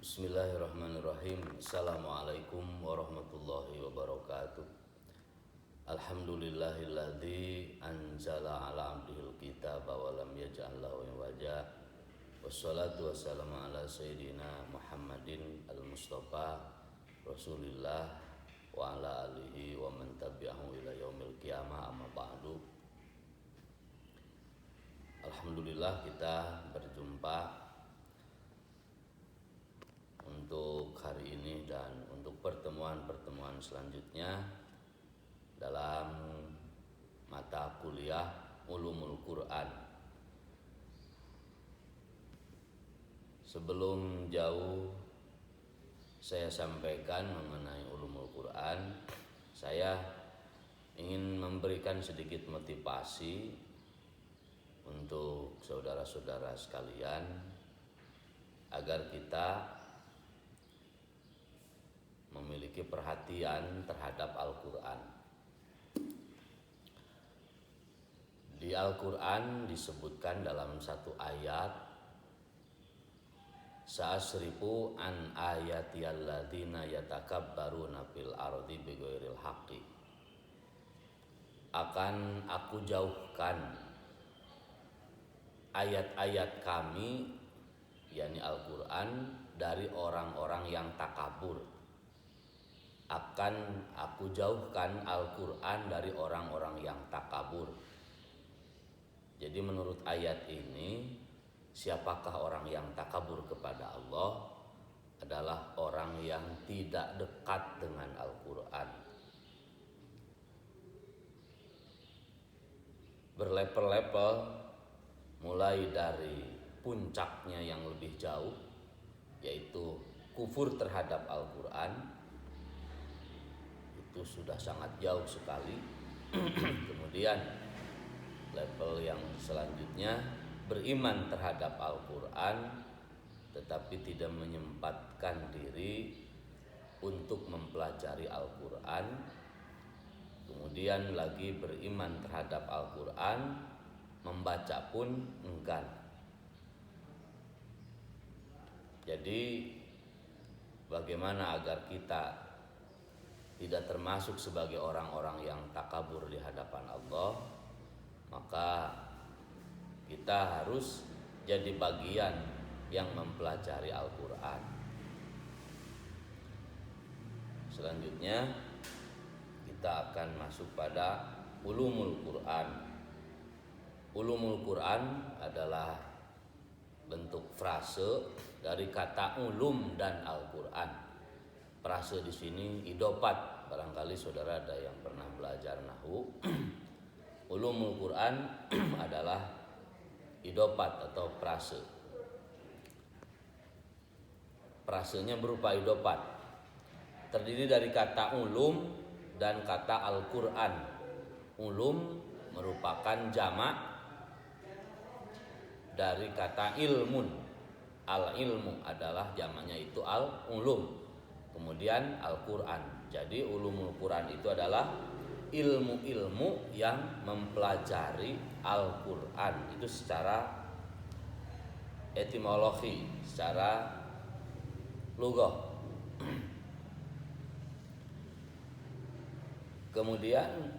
Bismillahirrahmanirrahim. Assalamualaikum warahmatullahi wabarakatuh. Alhamdulillahilladzi anzala ala abdihil kitaba wa lam yaj'al lahu iwaja. Wassalatu wassalamu ala sayyidina Muhammadin al-Mustafa Rasulillah wa ala alihi wa man tabi'ahu ila yaumil qiyamah, amma ba'du. Alhamdulillah kita berjumpa untuk hari ini dan untuk pertemuan-pertemuan selanjutnya dalam mata kuliah Ulumul Quran. Sebelum jauh saya sampaikan mengenai Ulumul Quran, saya ingin memberikan sedikit motivasi untuk saudara-saudara sekalian agar kita memiliki perhatian terhadap Al-Quran. Di Al-Quran disebutkan dalam satu ayat, sa'asrifu an ayatiyalladzina yatakabbaruna fil ardi bighairil haqqi. Akan aku jauhkan ayat-ayat kami, yakni Al-Quran, dari orang-orang yang takabur. Akan aku jauhkan Al-Quran dari orang-orang yang takabur. Jadi menurut ayat ini, siapakah orang yang takabur kepada Allah? Adalah orang yang tidak dekat dengan Al-Quran. Berlevel-level, mulai dari puncaknya yang lebih jauh, yaitu kufur terhadap Al-Quran, itu sudah sangat jauh sekali. Kemudian level yang selanjutnya, beriman terhadap Al-Quran tetapi tidak menyempatkan diri untuk mempelajari Al-Quran. Kemudian lagi beriman terhadap Al-Quran, membaca pun enggan. Jadi bagaimana agar kita tidak termasuk sebagai orang-orang yang takabur di hadapan Allah? Maka kita harus jadi bagian yang mempelajari Al-Quran. Selanjutnya kita akan masuk pada Ulumul Quran. Ulumul Quran adalah bentuk frase dari kata ulum dan Al-Quran. Frase di sini idopat, barangkali saudara ada yang pernah belajar nahwu. Ulumul Quran adalah idopat atau frase. Frasenya berupa idopat, terdiri dari kata ulum dan kata Al-Quran. Ulum merupakan jamak dari kata ilmun. Al-ilmu adalah jamaknya itu al-ulum. Kemudian Al-Quran. Jadi Ulumul Quran itu adalah ilmu-ilmu yang mempelajari Al-Quran. Itu secara etimologi, secara lugah. Kemudian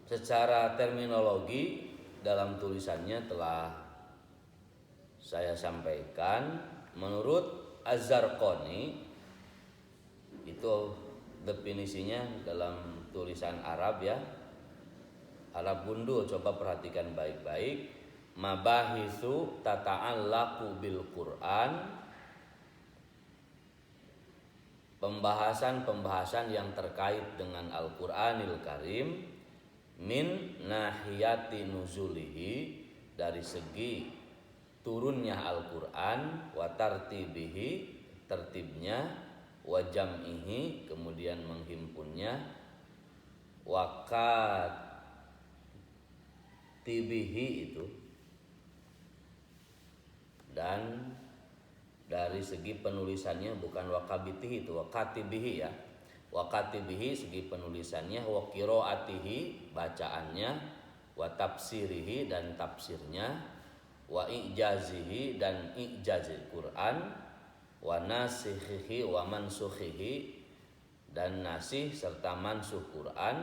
secara terminologi dalam tulisannya telah saya sampaikan. Menurut Az-Zarqani, itu definisinya dalam tulisan Arab ya, Arab gundul, coba perhatikan baik-baik. Mabahisu tata'allaqu bil Quran, pembahasan-pembahasan yang terkait dengan Al-Quranil Karim, min nahiyati nuzulihi, dari segi turunnya Al-Quran, wa tartibihi, tertibnya, wa jam'ihi, kemudian menghimpunnya, wa katibihi itu, dan dari segi penulisannya, bukan wa kabitihi itu, wa katibihi ya, wa katibihi segi penulisannya, wa qiraatihi bacaannya, wa tafsirihi dan tafsirnya, wa ijazihi dan ijazil Quran, wa nasikhihi wa mansukhihi dan nasih serta mansuh Quran,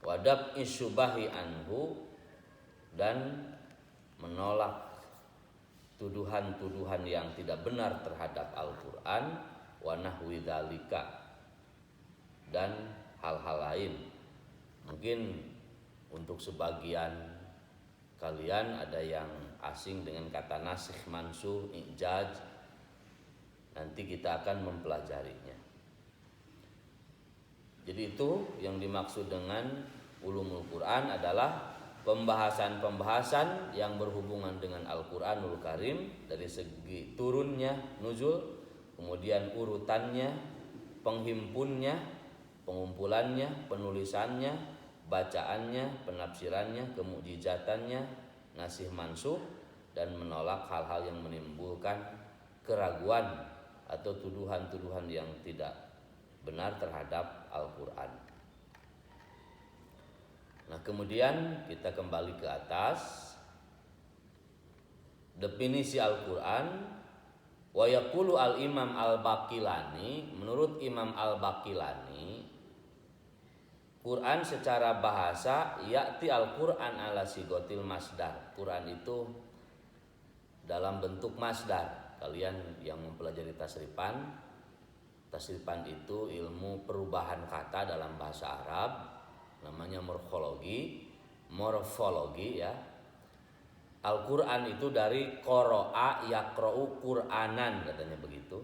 wa dab'i syubahi anhu dan menolak tuduhan-tuduhan yang tidak benar terhadap Al-Quran, wa nahwi dzalika dan hal-hal lain. Mungkin untuk sebagian kalian ada yang asing dengan kata nasikh, mansuh, ijaz. Nanti kita akan mempelajarinya. Jadi itu yang dimaksud dengan ulumul Quran adalah pembahasan-pembahasan yang berhubungan dengan Al-Quranul Karim dari segi turunnya, nuzul, kemudian urutannya, penghimpunnya, pengumpulannya, penulisannya, bacaannya, penafsirannya, kemujizatannya, nasih mansuh, dan menolak hal-hal yang menimbulkan keraguan atau tuduhan-tuduhan yang tidak benar terhadap Al-Quran. Nah, kemudian kita kembali ke atas. Definisi Al-Quran. Wa yaqulu al-Imam Al-Baqilani, menurut Imam Al-Baqilani, Quran secara bahasa ya'ti al-Quran ala sigotil masdar. Quran itu dalam bentuk masdar. Kalian yang mempelajari tasrifan itu ilmu perubahan kata dalam bahasa Arab, namanya morfologi ya. Al-Quran itu dari qara'a yaqra'u Qur'anan, katanya begitu.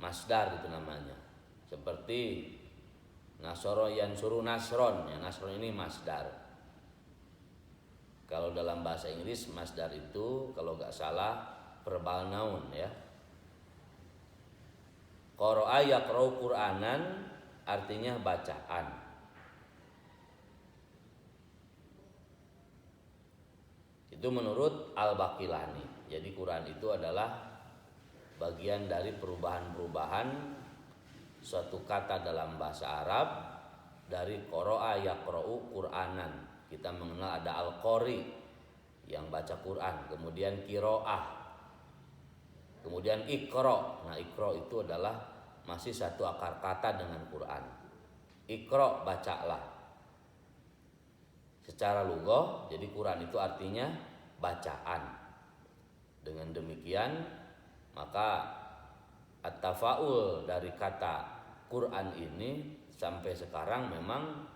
Masdar itu namanya. Seperti nasoro yansuru nasron, ya, nasron ini masdar. Kalau dalam bahasa Inggris masdar itu kalau nggak salah verbal noun ya. Qara'a yaqra'u Qur'anan artinya bacaan. Itu menurut Al-Baqilani. Jadi Quran itu adalah bagian dari perubahan-perubahan suatu kata dalam bahasa Arab dari qara'a yaqra'u Qur'anan. Kita mengenal ada al-qari yang baca Quran, kemudian qiraah, kemudian iqra. Nah, iqra itu adalah masih satu akar kata dengan Quran. Iqra, bacalah. Secara lughah, jadi Quran itu artinya bacaan. Dengan demikian, maka at-tafaul dari kata Quran ini sampai sekarang memang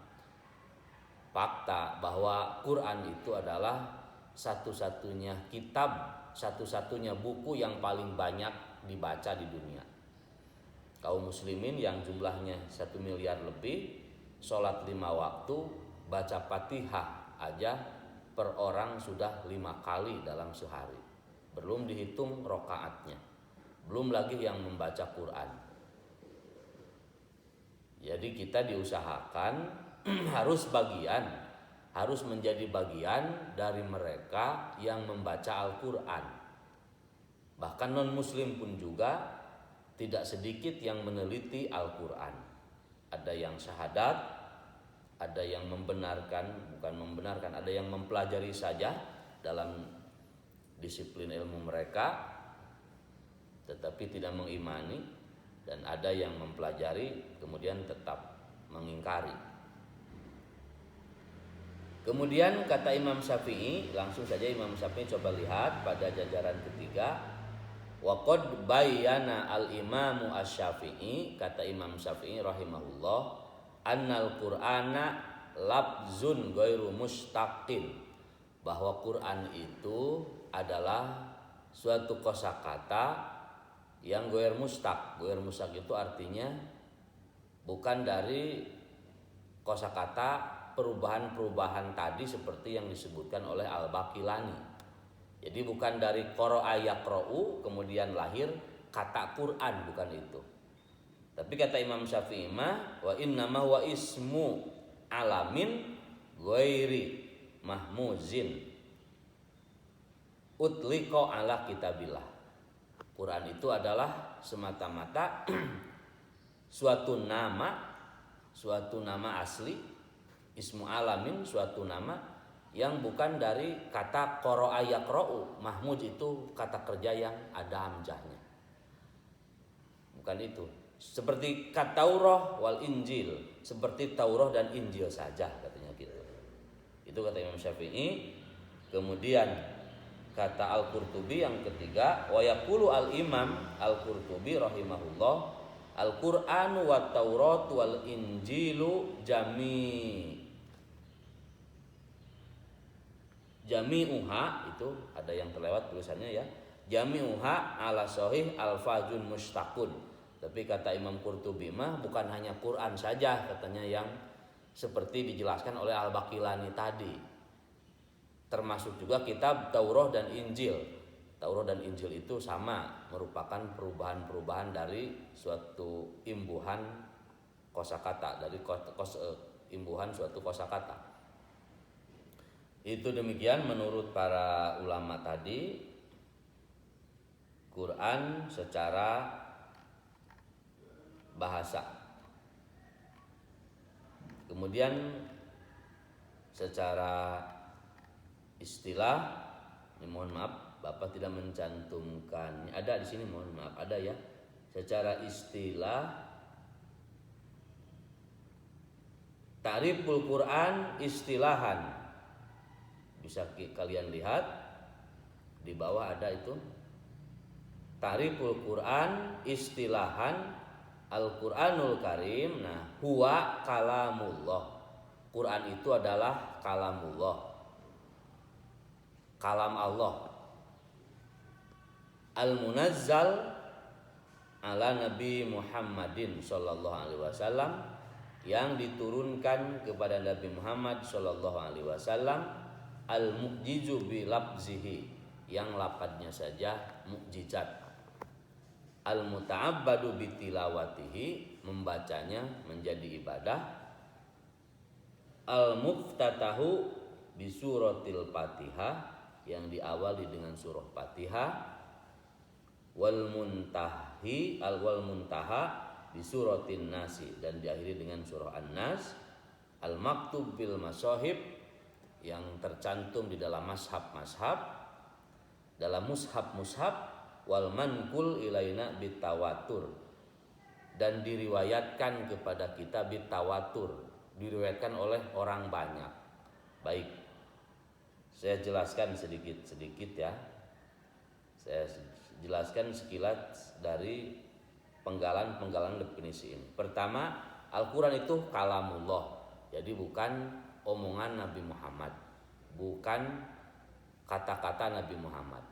fakta bahwa Quran itu adalah satu-satunya kitab, satu-satunya buku yang paling banyak dibaca di dunia. Kaum muslimin yang jumlahnya 1 miliar lebih, sholat 5 waktu, baca Fatihah aja per orang sudah 5 kali dalam sehari. Belum dihitung rokaatnya, belum lagi yang membaca Quran. Jadi kita diusahakan harus menjadi bagian dari mereka yang membaca Al-Quran. Bahkan non muslim pun juga tidak sedikit yang meneliti Al-Quran. Ada yang syahadat, ada yang ada yang mempelajari saja dalam disiplin ilmu mereka tetapi tidak mengimani, dan ada yang mempelajari kemudian tetap mengingkari. Kemudian kata Imam Syafi'i, langsung saja Imam Syafi'i coba lihat pada jajaran ketiga. Wa qad bayyana al-Imamu Asy-Syafi'i, kata Imam Syafi'i rahimahullah, annal Qur'ana labzun ghairu mustaqim, bahwa Quran itu adalah suatu kosakata yang ghair mustaq. Ghair mustaq itu artinya bukan dari kosakata perubahan-perubahan tadi seperti yang disebutkan oleh Al-Baqilani. Jadi bukan dari qara'a yaqra'u kemudian lahir kata Quran, bukan itu. Tapi kata Imam Syafi'i wa innama wa ismu alamin ghairi mahmuzin utliqa ala kitabillah. Quran itu adalah semata-mata suatu nama asli Ismu alamin suatu nama yang bukan dari kata qara'a yaqra'u. Mahmud itu kata kerja yang ada hamzahnya. Bukan itu. Seperti kata Taurah wal Injil, seperti Taurah dan Injil saja katanya gitu. Itu kata Imam Syafi'i. Kemudian kata Al-Qurtubi yang ketiga, wa yaqulu al-Imam Al-Qurtubi rahimahullah, Al-Qur'anu wat Taurat wal Injilu jami'uha, itu ada yang terlewat tulisannya ya. Jami'uha ala sahih alfazun mustaqun. Tapi kata Imam Qurtubi mah bukan hanya Quran saja katanya yang seperti dijelaskan oleh Al-Baqilani tadi. Termasuk juga kitab Taurah dan Injil. Taurah dan Injil itu sama, merupakan perubahan-perubahan dari suatu imbuhan kosakata, dari imbuhan suatu kosakata. Itu demikian menurut para ulama tadi. Quran secara bahasa. Kemudian secara istilah, ini mohon maaf Bapak tidak mencantumkan. Ada di sini, mohon maaf, ada ya. Secara istilah ta'riful Quran istilahan. Bisa kalian lihat di bawah ada itu. Ta'riful Quran istilahan Al-Quranul Karim. Nah, huwa kalamullah. Quran itu adalah kalamullah, kalam Allah. Al-munazzal ala Nabi Muhammadin sallallahu alaihi wasallam, yang diturunkan kepada Nabi Muhammad sallallahu alaihi wasallam. Al-mu'jizu bi lafzihi, yang lafadznya saja mukjizat. Al-muta'abbadu bitilawatihi, membacanya menjadi ibadah. Al-muftatahu bisuratil Fatihah, yang diawali dengan surah Fatihah. Wal muntaha bisuratin Nasi, dan diakhiri dengan surah An-Nas. Al-maktub bil masahib, yang tercantum di dalam mashab-mashab, dalam mushab-mushab. Wal mankul ilaina bitawatur, dan diriwayatkan kepada kita bitawatur, diriwayatkan oleh orang banyak. Baik, saya jelaskan sedikit ya. Saya jelaskan sekilas dari penggalan definisi ini. Pertama, Al-Quran itu kalamullah, jadi bukan omongan Nabi Muhammad, bukan kata-kata Nabi Muhammad.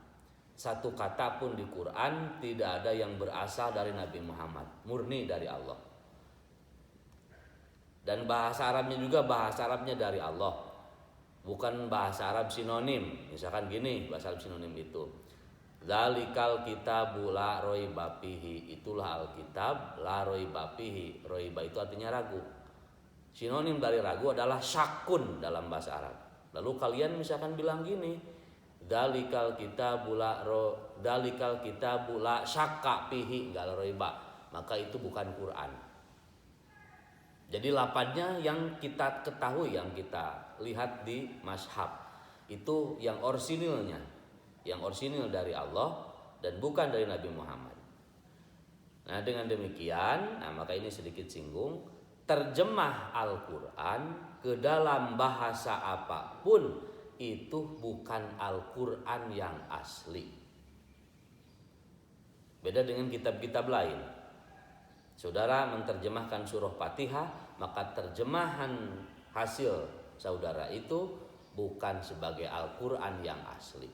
Satu kata pun di Quran tidak ada yang berasal dari Nabi Muhammad, murni dari Allah. Dan bahasa Arabnya juga bahasa Arabnya dari Allah, bukan bahasa Arab sinonim. Misalkan gini, bahasa Arab sinonim itu Dzalikal kitabu la raiba fihi, itulah Alkitab la raiba fihi. Raiba itu artinya ragu. Sinonim dari ragu adalah syakun dalam bahasa Arab. Lalu kalian misalkan bilang gini, Dalikal kitabu la syakka fihi, enggak raiba, maka itu bukan Quran. Jadi lafadznya yang kita ketahui, yang kita lihat di mashab, itu yang orisinilnya, yang orisinil dari Allah dan bukan dari Nabi Muhammad. Nah, dengan demikian, maka ini sedikit singgung, terjemah Al-Quran ke dalam bahasa apapun itu bukan Al-Quran yang asli. Beda dengan kitab-kitab lain. Saudara menerjemahkan surah Fatihah, maka terjemahan hasil saudara itu bukan sebagai Al-Quran yang asli.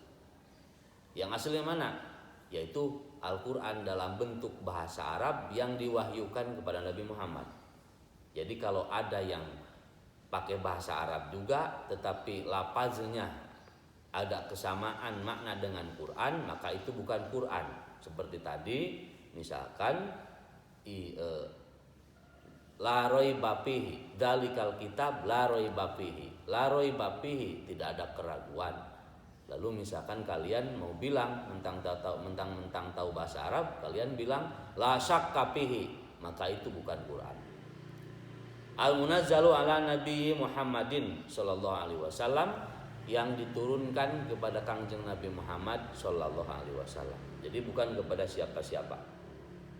Yang asli mana? Yaitu Al-Quran dalam bentuk bahasa Arab yang diwahyukan kepada Nabi Muhammad. Jadi kalau ada yang pakai bahasa Arab juga tetapi lafaznya ada kesamaan makna dengan Quran, maka itu bukan Quran. Seperti tadi misalkan la raiba fihi, dzalikal kitab la raiba fihi. La raiba fihi, tidak ada keraguan. Lalu misalkan kalian mau bilang mentang-mentang tahu bahasa Arab, kalian bilang la syakka fihi, maka itu bukan Quran. Al-munazzalu ala Nabi Muhammadin sallallahu alaihi wasallam, yang diturunkan kepada Kangjeng Nabi Muhammad sallallahu alaihi wasallam. Jadi bukan kepada siapa-siapa.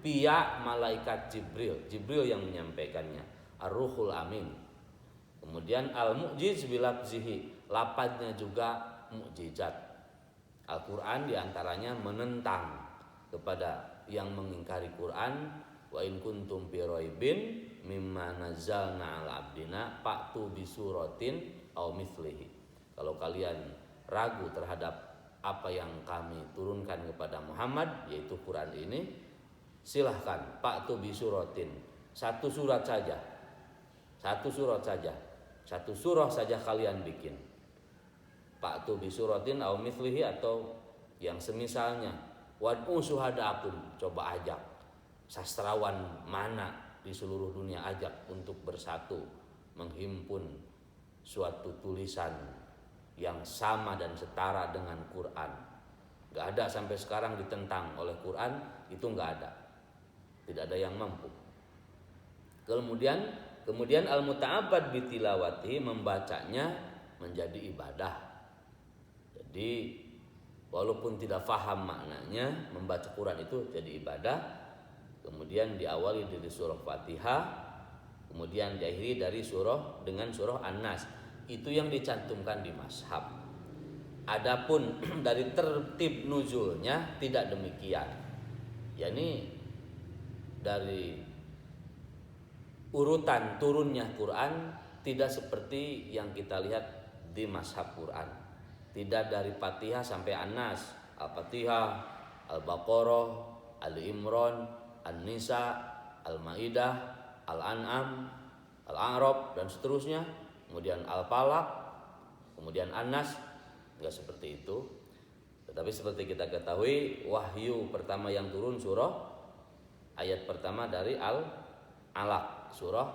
Via malaikat Jibril, Jibril yang menyampaikannya. Ar-Ruhul Amin. Kemudian al-mu'jiz bilafzihi, lafadznya juga mukjizat. Al-Qur'an diantaranya menentang kepada yang mengingkari Quran. Wa in kuntum fi raibin mimma nazzalna ala abdina fa'tu bi suratin aw mithlihi. Kalau kalian ragu terhadap apa yang kami turunkan kepada Muhammad, yaitu Quran ini, silahkan fa'tu bi suratin, satu surat saja. Satu surah saja kalian bikin. Fa'tu bi suratin aw mithlihi, atau yang semisalnya. Wad'u syuhada'akum, coba ajak sastrawan mana di seluruh dunia, ajak untuk bersatu menghimpun suatu tulisan yang sama dan setara dengan Quran. Gak ada sampai sekarang ditentang oleh Quran, itu gak ada. Tidak ada yang mampu. Kemudian al-muta'abbad bitilawati, membacanya menjadi ibadah. Jadi walaupun tidak faham maknanya, membaca Quran itu jadi ibadah. Kemudian diawali dari surah Fatihah, kemudian diakhiri dari dengan surah An-Nas. Itu yang dicantumkan di mazhab. Adapun dari tertib nuzulnya tidak demikian. yakni dari urutan turunnya Quran tidak seperti yang kita lihat di mazhab Quran. Tidak dari Fatihah sampai An-Nas, Al-Fatihah, Al-Baqarah, Al-Imran, An-Nisa, Al-Maidah, Al-An'am, Al-A'raf dan seterusnya. Kemudian Al-Falaq, kemudian An-Nas, enggak seperti itu. Tetapi seperti kita ketahui, wahyu pertama yang turun surah ayat pertama dari Al-Alaq, surah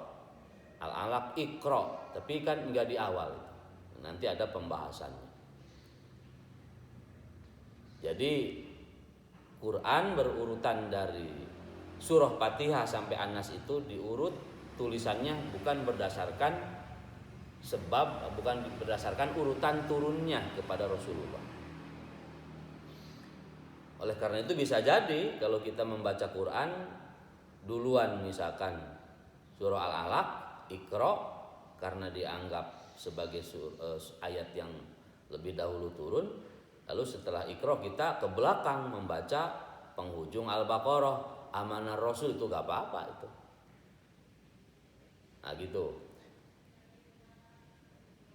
Al-Alaq Iqra, tapi kan enggak di awal. Nanti ada pembahasannya. Jadi Quran berurutan dari surah Fatihah sampai An-Nas itu diurut tulisannya bukan berdasarkan urutan turunnya kepada Rasulullah. Oleh karena itu bisa jadi kalau kita membaca Quran duluan misalkan surah Al-Alaq, Iqra, karena dianggap sebagai ayat yang lebih dahulu turun. Lalu setelah Iqra kita ke belakang membaca penghujung Al-Baqarah, amanah Rasul, itu gak apa-apa itu. Nah gitu.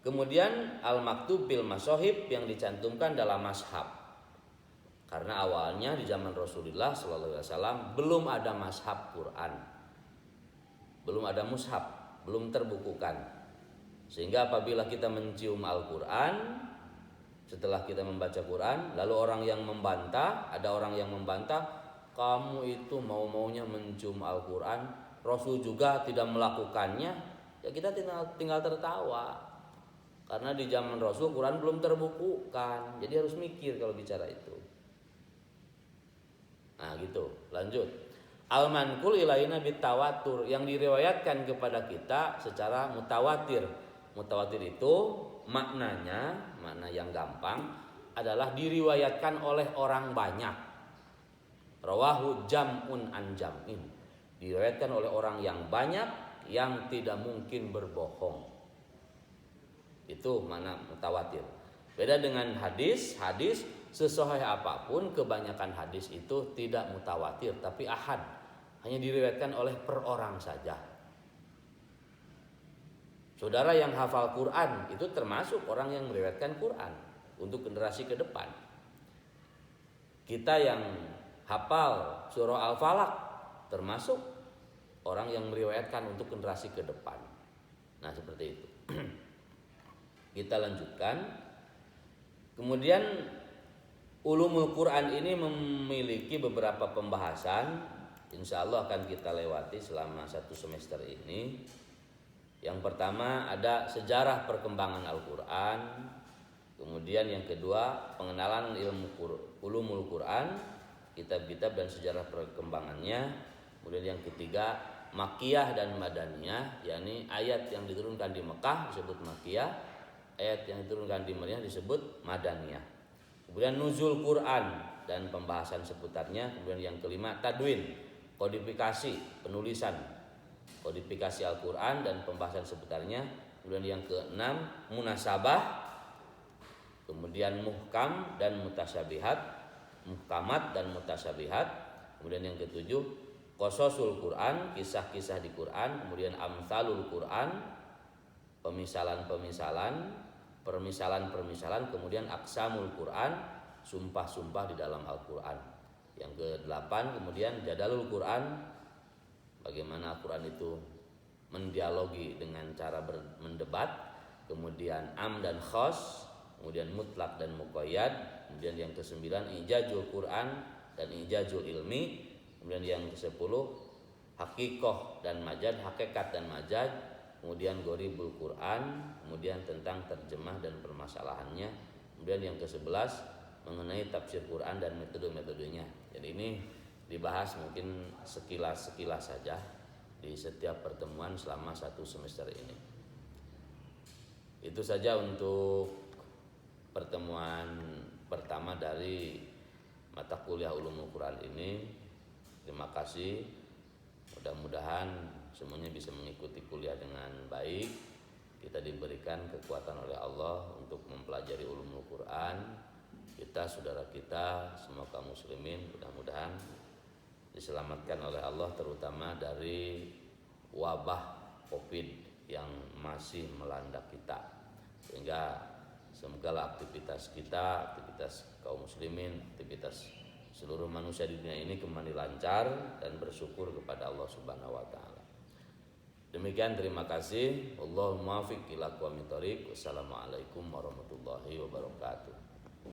Kemudian al-maktub bil masohib yang dicantumkan dalam mashab. Karena awalnya di zaman Rasulullah SAW belum ada mashab Quran, belum ada mushaf, belum terbukukan. Sehingga apabila kita mencium Al-Quran, setelah kita membaca Quran, lalu ada orang yang membantah, kamu itu mau-maunya mencium Al-Quran, Rasul juga tidak melakukannya, ya kita tinggal tertawa. Karena di zaman Rasul Quran belum terbukukan, jadi harus mikir kalau bicara itu. Nah gitu, lanjut. Al-manqul ilaina bitawatur, yang diriwayatkan kepada kita secara mutawatir. Mutawatir itu makna yang gampang adalah diriwayatkan oleh orang banyak. Rawahu jam'un an jam'in, diriwayatkan oleh orang yang banyak yang tidak mungkin berbohong. Itu makna mutawatir. Beda dengan hadis sesahih apapun, kebanyakan hadis itu tidak mutawatir tapi ahad, hanya diriwayatkan oleh per orang saja. Saudara yang hafal Quran itu termasuk orang yang meriwayatkan Quran untuk generasi ke depan. Kita yang hafal surah Al-Falaq termasuk orang yang meriwayatkan untuk generasi ke depan. Nah seperti itu. Kita lanjutkan. Kemudian ulumul Quran ini memiliki beberapa pembahasan. Insya Allah akan kita lewati selama 1 semester ini. Yang pertama ada sejarah perkembangan Al-Quran. Kemudian yang kedua pengenalan ulumul Quran, kitab-kitab dan sejarah perkembangannya. Kemudian yang ketiga Makkiyah dan Madaniyah, yakni ayat yang diturunkan di Mekah disebut Makkiyah, ayat yang diturunkan di Madinah disebut Madaniyah. Kemudian nuzul Quran dan pembahasan seputarnya. Kemudian yang kelima tadwin, kodifikasi, penulisan, kodifikasi Al-Quran dan pembahasan seputarnya. Kemudian yang keenam munasabah, kemudian muhkam dan mutasyabihat, muhkamat dan mutasyabihat. Kemudian yang ketujuh qasasul Quran, kisah-kisah di Quran. Kemudian amsalul Quran, pemisalan-pemisalan, permisalan-permisalan. Kemudian aksamul Quran, sumpah-sumpah di dalam Al-Quran. Yang kedelapan kemudian jadalul Quran, bagaimana Al-Quran itu mendialogi dengan cara mendebat. Kemudian am dan khos, kemudian mutlak dan muqayyad. Kemudian yang kesembilan ijazul Quran dan ijazul ilmi. Kemudian yang ke-10 hakikoh dan majad, hakikat dan majad. Kemudian goribul Quran, kemudian tentang terjemah dan permasalahannya. Kemudian yang ke-11 mengenai tafsir Quran dan metode-metodenya. Jadi ini dibahas mungkin sekilas-sekilas saja di setiap pertemuan selama 1 semester ini. Itu saja untuk pertemuan pertama dari mata kuliah Ulumul Quran ini. Terima kasih. Mudah-mudahan semuanya bisa mengikuti kuliah dengan baik. Kita diberikan kekuatan oleh Allah untuk mempelajari ulumul Quran. Kita, saudara kita, semua kaum muslimin mudah-mudahan diselamatkan oleh Allah, terutama dari wabah Covid yang masih melanda kita. Sehingga semoga aktivitas kita, aktivitas kaum muslimin, aktivitas seluruh manusia di dunia ini kembali lancar dan bersyukur kepada Allah Subhanahu wa taala. Demikian, terima kasih. Allahumma fiq ila aqwamit thoriq. Wassalamualaikum warahmatullahi wabarakatuh.